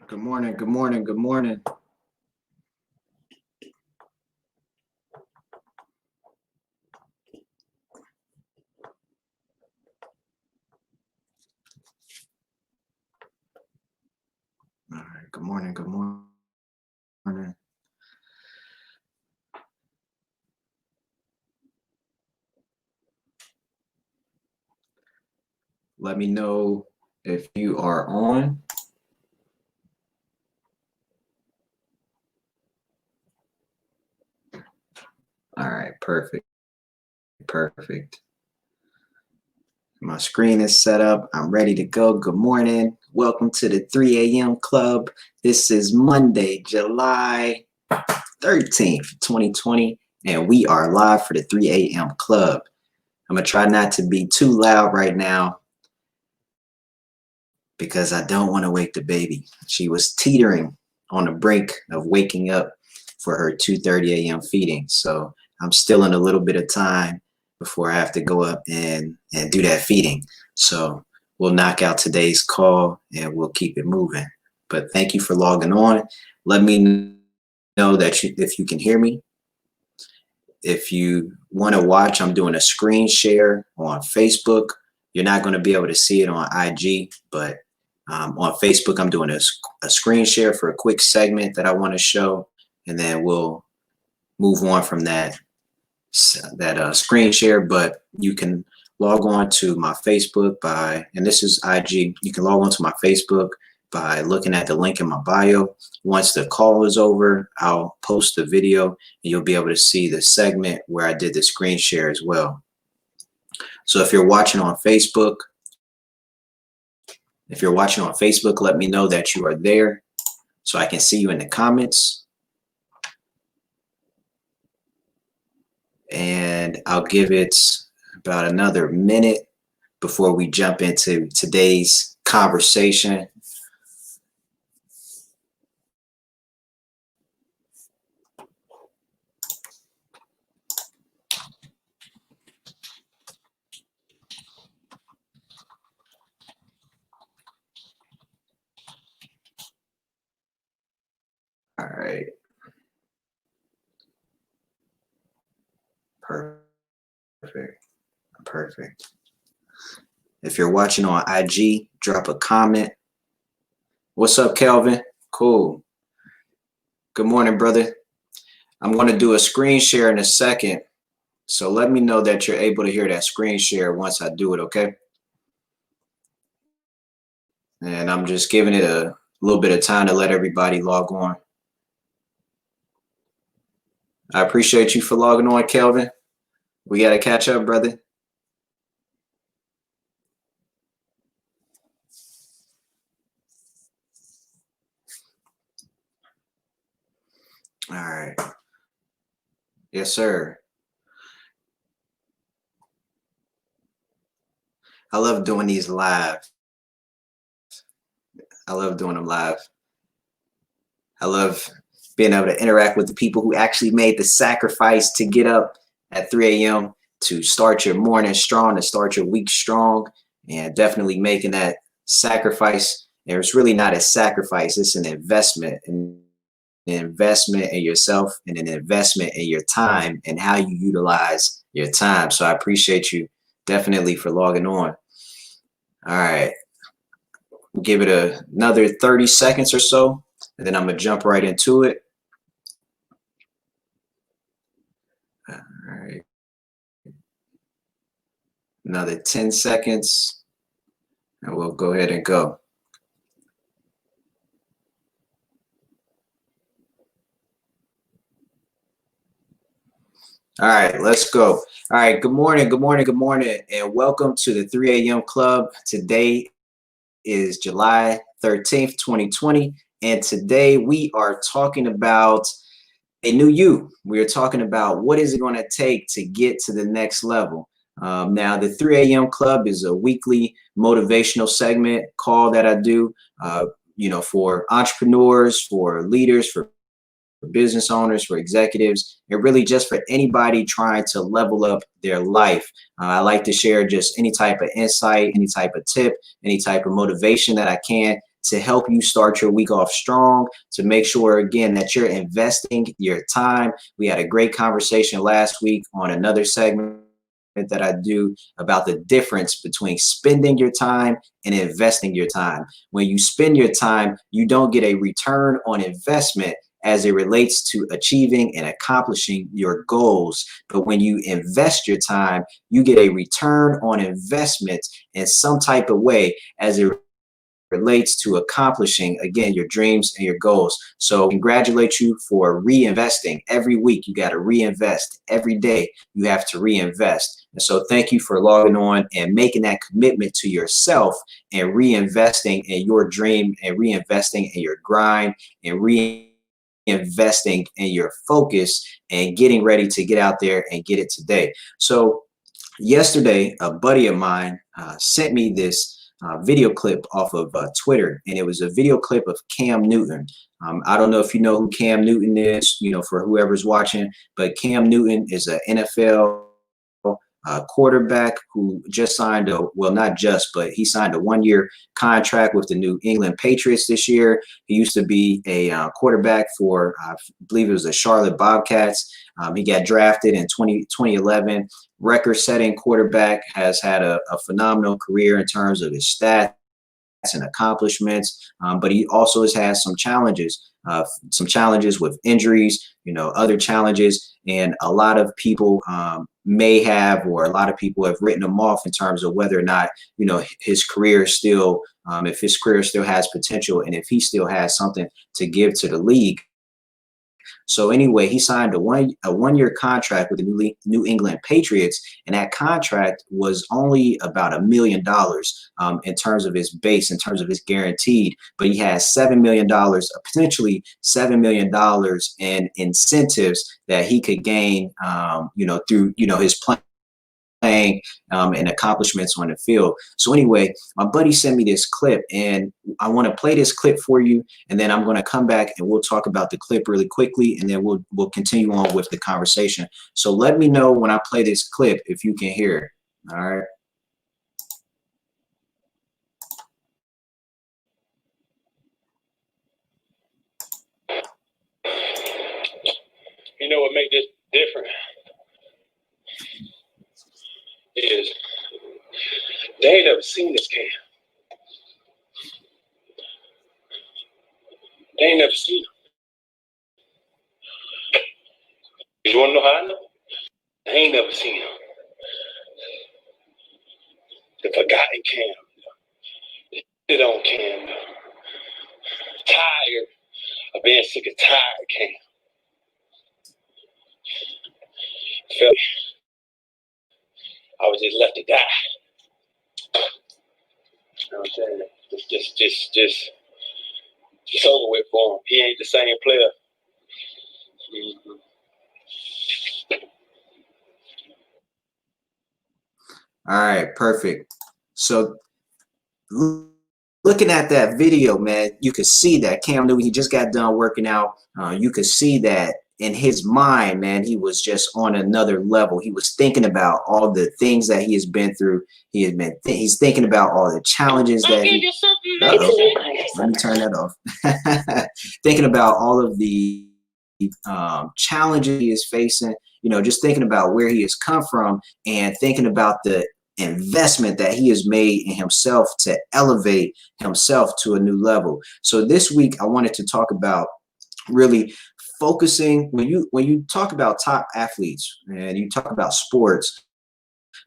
Good morning, good morning, good morning. All right, good morning, good morning. Let me know if you are on. All right, perfect, perfect. My screen is set up. I'm ready to go. Good morning. Welcome to the 3 a.m. club. This is Monday, July 13th, 2020, and we are live for the 3 a.m. club. I'm going to try not to be too loud right now because I don't want to wake the baby. She was teetering on the brink of waking up for her 2:30 a.m. feeding. So I'm still in a little bit of time before I have to go up and do that feeding. So we'll knock out today's call and we'll keep it moving. But thank you for logging on. Let me know that if you can hear me. If you want to watch, I'm doing a screen share on Facebook. You're not going to be able to see it on IG, but on Facebook, I'm doing a screen share for a quick segment that I want to show, and then we'll move on from that screen share. But you can log on to my Facebook and this is IG. You can log on to my Facebook by looking at the link in my bio. Once the call is over, I'll post the video and you'll be able to see the segment where I did the screen share as well. So if you're watching on Facebook, let me know that you are there so I can see you in the comments. And I'll give it about another minute before we jump into today's conversation. All right. Perfect. Perfect. If you're watching on IG, drop a comment. What's up, Kelvin? Cool. Good morning, brother. I'm going to do a screen share in a second. So let me know that you're able to hear that screen share once I do it, okay? And I'm just giving it a little bit of time to let everybody log on. I appreciate you for logging on, Kelvin. We got to catch up, brother. All right. Yes, sir. I love doing these live. I love doing them live. I love being able to interact with the people who actually made the sacrifice to get up at 3 a.m. to start your morning strong, to start your week strong, and definitely making that sacrifice. And it's really not a sacrifice, it's an investment. An investment in yourself and an investment in your time and how you utilize your time. So I appreciate you definitely for logging on. All right. We'll give it another 30 seconds or so, and then I'm going to jump right into it. All right. Another 10 seconds, and we'll go ahead and go. All right, let's go. All right, good morning, good morning, good morning, and welcome to the 3 a.m. club. Today is July 13th, 2020, and today we are talking about a new you. We are talking about what is it going to take to get to the next level. Now, the 3 a.m. club is a weekly motivational segment call that I do, for entrepreneurs, for leaders, for business owners, for executives, and really just for anybody trying to level up their life. I like to share just any type of insight, any type of tip, any type of motivation that I can to help you start your week off strong, to make sure, again, that you're investing your time. We had a great conversation last week on another segment that I do about the difference between spending your time and investing your time. When you spend your time, you don't get a return on investment as it relates to achieving and accomplishing your goals. But when you invest your time, you get a return on investment in some type of way as it relates to accomplishing, again, your dreams and your goals. So congratulate you for reinvesting. Every week you got to reinvest. Every day you have to reinvest. And so thank you for logging on and making that commitment to yourself and reinvesting in your dream and reinvesting in your grind and reinvesting in your focus and getting ready to get out there and get it today. So yesterday, a buddy of mine sent me this video clip off of Twitter, and it was a video clip of Cam Newton. I don't know if you know who Cam Newton is, for whoever's watching, but Cam Newton is an NFL quarterback who just signed not just, but he signed a 1-year contract with the New England Patriots this year. He used to be a quarterback for, I believe it was the Charlotte Bobcats. He got drafted in 2011. Record-setting quarterback, has had a phenomenal career in terms of his stats and accomplishments, but he also has had some challenges with injuries, other challenges, and a lot of people may have, or a lot of people have written him off in terms of whether or not, his career still, if his career still has potential and if he still has something to give to the league. So anyway, he signed a one-year contract with the New England Patriots, and that contract was only about $1 million in terms of his base, in terms of his guaranteed. But he has $7 million, potentially $7 million in incentives that he could gain, through his playing and accomplishments on the field. So anyway, my buddy sent me this clip, and I want to play this clip for you, and then I'm going to come back and we'll talk about the clip really quickly, and then we'll continue on with the conversation. So let me know when I play this clip if you can hear it. All right. You know what makes this different is they ain't never seen this Cam. They ain't never seen him. You want to know how I know? They ain't never seen him. The forgotten Cam. Sit on Cam. Tired of being sick and tired Cam. Felt I was just left to die. You know what I'm saying? Just over with for him. He ain't the same player. Mm-hmm. All right, perfect. So looking at that video, man, you could see that Cam Newton, he just got done working out. You could see that in his mind, man, he was just on another level. He was thinking about all the things that he has been through. He's thinking about all the challenges that he. Let me turn that off. Thinking about all of the challenges he is facing. Just thinking about where he has come from and thinking about the investment that he has made in himself to elevate himself to a new level. So this week I wanted to talk about really focusing when you talk about top athletes and you talk about sports.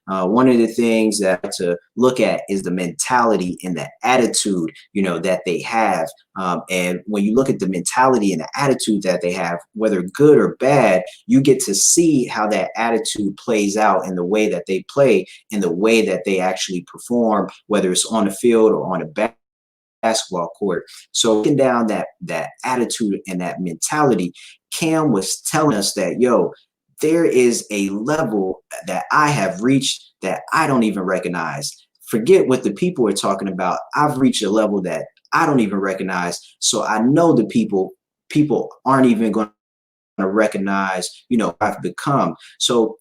One of the things that to look at is the mentality and the attitude, that they have. And when you look at the mentality and the attitude that they have, whether good or bad, you get to see how that attitude plays out in the way that they play, in the way that they actually perform, whether it's on the field or on a basketball court. So looking down that attitude and that mentality, Cam was telling us that, there is a level that I have reached that I don't even recognize. Forget what the people are talking about. I've reached a level that I don't even recognize. So I know the people aren't even going to recognize, I've become. So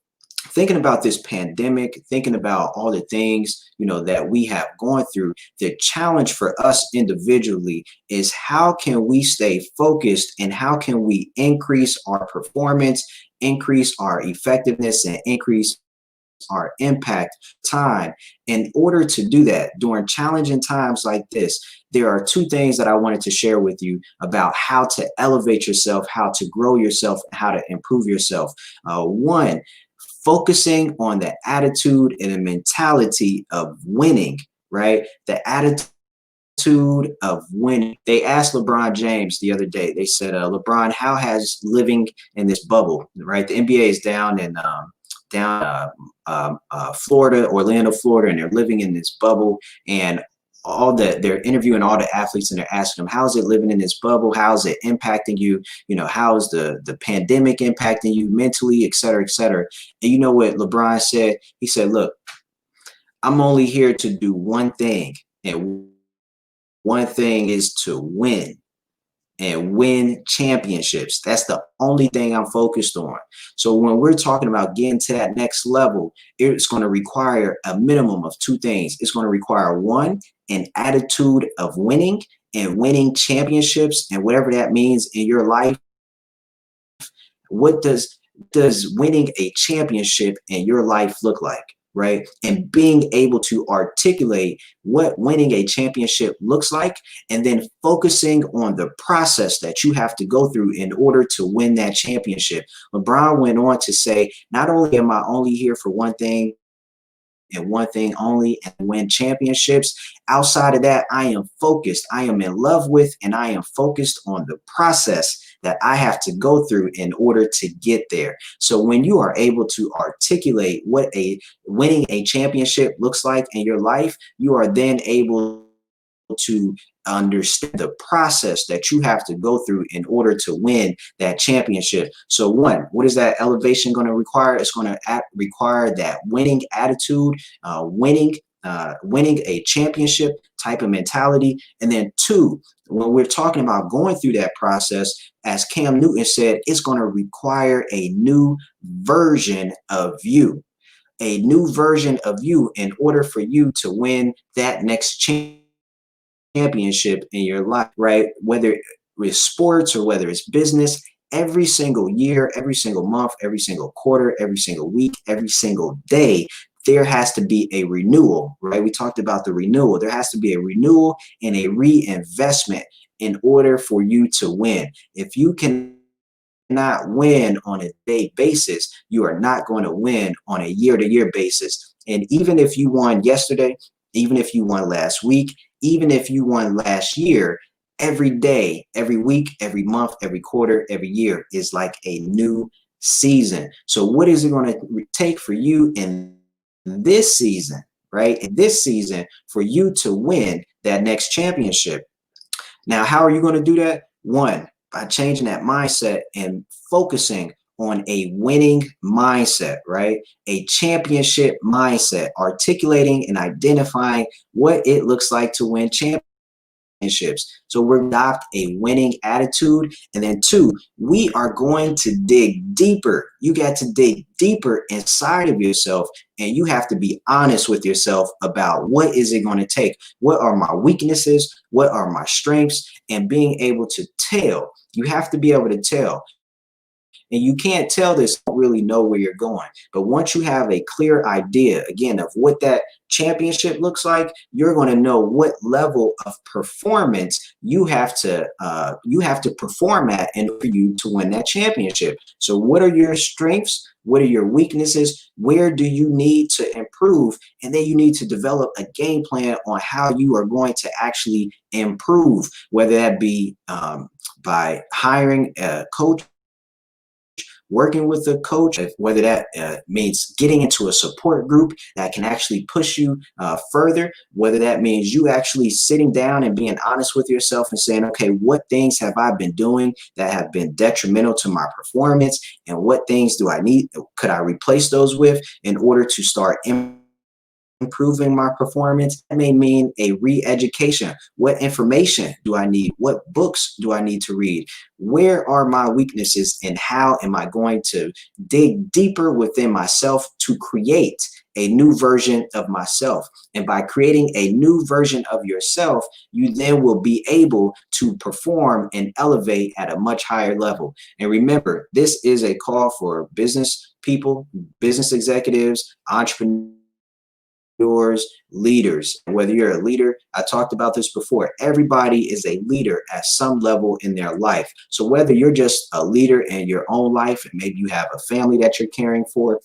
thinking about this pandemic, thinking about all the things, that we have gone through, the challenge for us individually is how can we stay focused and how can we increase our performance, increase our effectiveness, and increase our impact time. In order to do that during challenging times like this, there are two things that I wanted to share with you about how to elevate yourself, how to grow yourself, how to improve yourself. One, focusing on the attitude and the mentality of winning, right? The attitude of winning. They asked LeBron James the other day, they said, LeBron, how has living in this bubble, right? The NBA is down in Florida, Orlando, Florida, and they're living in this bubble. And they're interviewing all the athletes and they're asking them, how's it living in this bubble? How's it impacting you? How's the pandemic impacting you mentally, et cetera, et cetera. And you know what LeBron said? He said, look, I'm only here to do one thing. And one thing is to win and win championships. That's the only thing I'm focused on. So when we're talking about getting to that next level, it's going to require a minimum of two things. It's going to require, one, an attitude of winning and winning championships, and whatever that means in your life. What does winning a championship in your life look like? Right? And being able to articulate what winning a championship looks like, and then focusing on the process that you have to go through in order to win that championship. LeBron went on to say, not only am I only here for one thing and one thing only, and win championships. Outside of that, I am focused. I am in love with, and I am focused on the process that I have to go through in order to get there. So when you are able to articulate what a winning a championship looks like in your life, you are then able to understand the process that you have to go through in order to win that championship. So one, what is that elevation going to require? It's going to require that winning attitude, winning a championship type of mentality. And then two, when we're talking about going through that process, as Cam Newton said, it's going to require a new version of you. A new version of you in order for you to win that next championship in your life, right? Whether it's sports or whether it's business, every single year, every single month, every single quarter, every single week, every single day, there has to be a renewal, right? We talked about the renewal. There has to be a renewal and a reinvestment in order for you to win. If you cannot win on a day basis, you are not going to win on a year-to-year basis. And even if you won yesterday, even if you won last week, even if you won last year, every day, every week, every month, every quarter, every year is like a new season. So what is it going to take for you in this season, right? In this season, for you to win that next championship? Now, how are you going to do that? One, by changing that mindset and focusing on a winning mindset, right? A championship mindset, articulating and identifying what it looks like to win championships. So we're adopt a winning attitude. And then two, we are going to dig deeper. You got to dig deeper inside of yourself, and you have to be honest with yourself about what is it going to take? What are my weaknesses? What are my strengths? And being able to tell. You have to be able to tell. And you can't tell this, don't really know where you're going. But once you have a clear idea, again, of what that championship looks like, you're going to know what level of performance you have to perform at in order for you to win that championship. So what are your strengths? What are your weaknesses? Where do you need to improve? And then you need to develop a game plan on how you are going to actually improve, whether that be by hiring a coach, working with a coach, whether that means getting into a support group that can actually push you further, whether that means you actually sitting down and being honest with yourself and saying, okay, what things have I been doing that have been detrimental to my performance, and what things do I need, could I replace those with in order to start improving my performance, that may mean a re-education. What information do I need? What books do I need to read? Where are my weaknesses, and how am I going to dig deeper within myself to create a new version of myself? And by creating a new version of yourself, you then will be able to perform and elevate at a much higher level. And remember, this is a call for business people, business executives, entrepreneurs, leaders. Whether you're a leader, I talked about this before, everybody is a leader at some level in their life. So whether you're just a leader in your own life, and maybe you have a family that you're caring for,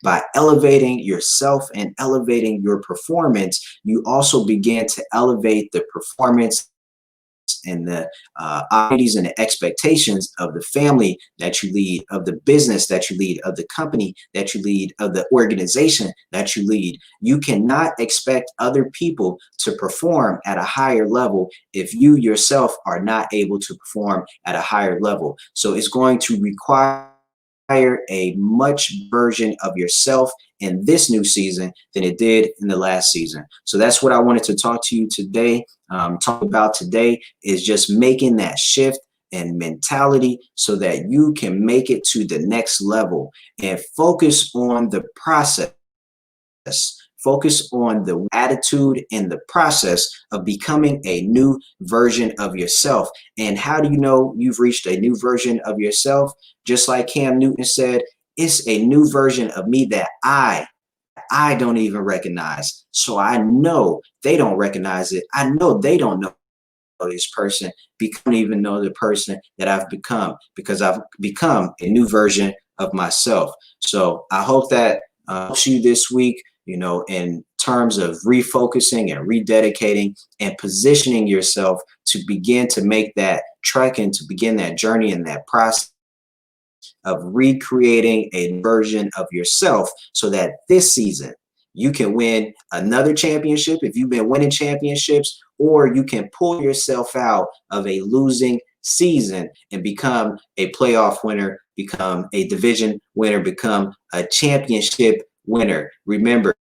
by elevating yourself and elevating your performance, you also begin to elevate the performance and the opportunities and the expectations of the family that you lead, of the business that you lead, of the company that you lead, of the organization that you lead. You cannot expect other people to perform at a higher level if you yourself are not able to perform at a higher level. So it's going to require a much version of yourself in this new season than it did in the last season. So that's what I wanted to talk to you today. Talk about today is just making that shift and mentality so that you can make it to the next level, and focus on the process. Focus on the attitude and the process of becoming a new version of yourself. And how do you know you've reached a new version of yourself? Just like Cam Newton said, it's a new version of me that I don't even recognize. So I know they don't recognize it. I know they don't know this person, because I don't even know the person that I've become, because I've become a new version of myself. So I hope that helps you this week, in terms of refocusing and rededicating and positioning yourself to begin to make that trek and to begin that journey and that process of recreating a version of yourself, so that this season you can win another championship if you've been winning championships, or you can pull yourself out of a losing season and become a playoff winner, become a division winner, become a championship winner. Remember,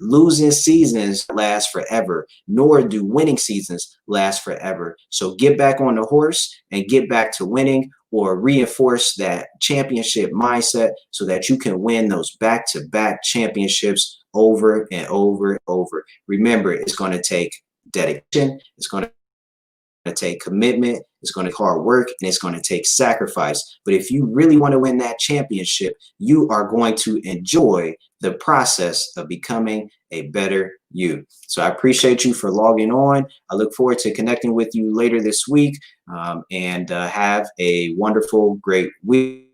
losing seasons last forever, nor do winning seasons last forever. So get back on the horse and get back to winning, or reinforce that championship mindset so that you can win those back-to-back championships over and over and over. Remember, it's going to take dedication, it's going to take commitment, it's going to take hard work, and it's going to take sacrifice. But if you really want to win that championship, you are going to enjoy the process of becoming a better you. So I appreciate you for logging on. I look forward to connecting with you later this week, and have a wonderful, great week.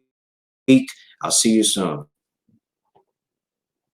I'll see you soon.